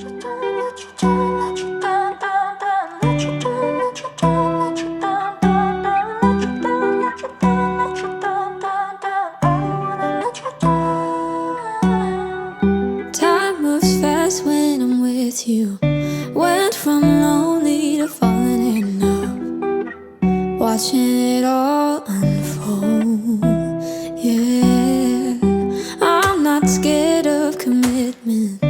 Time moves fast when I'm with you. Went from lonely to falling in love, watching it all unfold. Yeah, I'm not scared of commitment,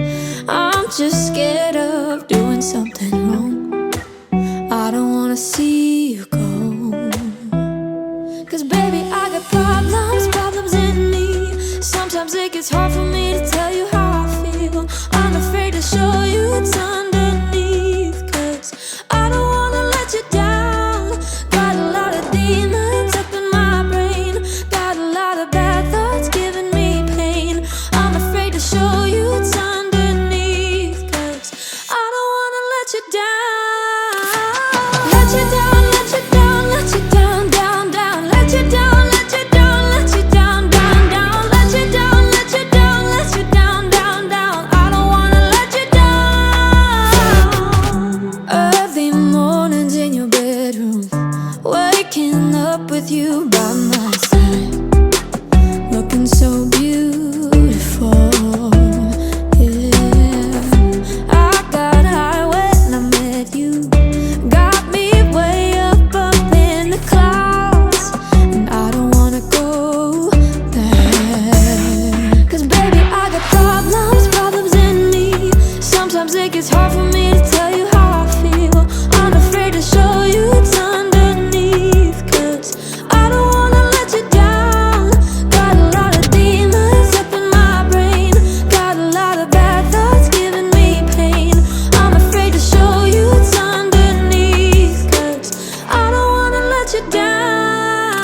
I'm just scared of doing something wrong. I don't wanna see you go, 'cause baby, I got problems in me. Sometimes it gets hard for me to tell you how I feel. I'm afraid to show you what's underneath, 'cause I don't wanna let you down. Got a lot of demons up in my brain, got a lot of bad thoughts giving me pain. I'm afraid to show you what's underneath, 'cause I don't wanna let you down. Let you down, let you down, let you down, down, down. Let you down, let you down, let you down, down, down. Let you down, let you down, let you down, down, down. I don't wanna let you down. Early mornings in your bedroom, waking up with you by my side, looking so beautiful. Yeah, I got high when I met you, got me way up in the clouds, and I don't wanna go there, 'cause baby, I got problems in me. Sometimes it gets hard for me to tell you how I feel. I'm afraid to show you what's underneath, 'cause I don't wanna let you down. Got a lot of demons up in my brain, got a lot of bad thoughts giving me pain. I'm afraid to show you what's underneath, 'cause I don't wanna let you down.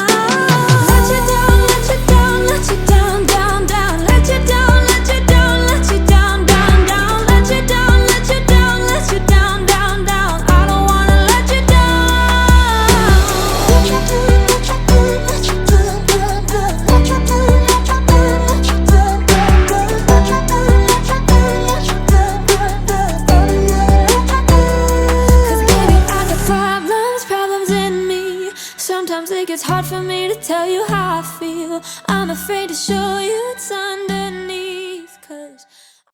Let you down, let you down, let you down, down, down. Let you down, let you down, let you down, down, down. Let you down, let you down, let you down, down, down. I don't wanna let you down. Let you down, let you down, let you down, down, down. Let you down, let you down, let you down, down, down. Let you down, let you down, let you down, down, down. I don't wanna let you down. 'Cause baby, I got problems in me. Sometimes it gets hard for me to tell you how I feel. I'm afraid to show you what's underneath, 'cause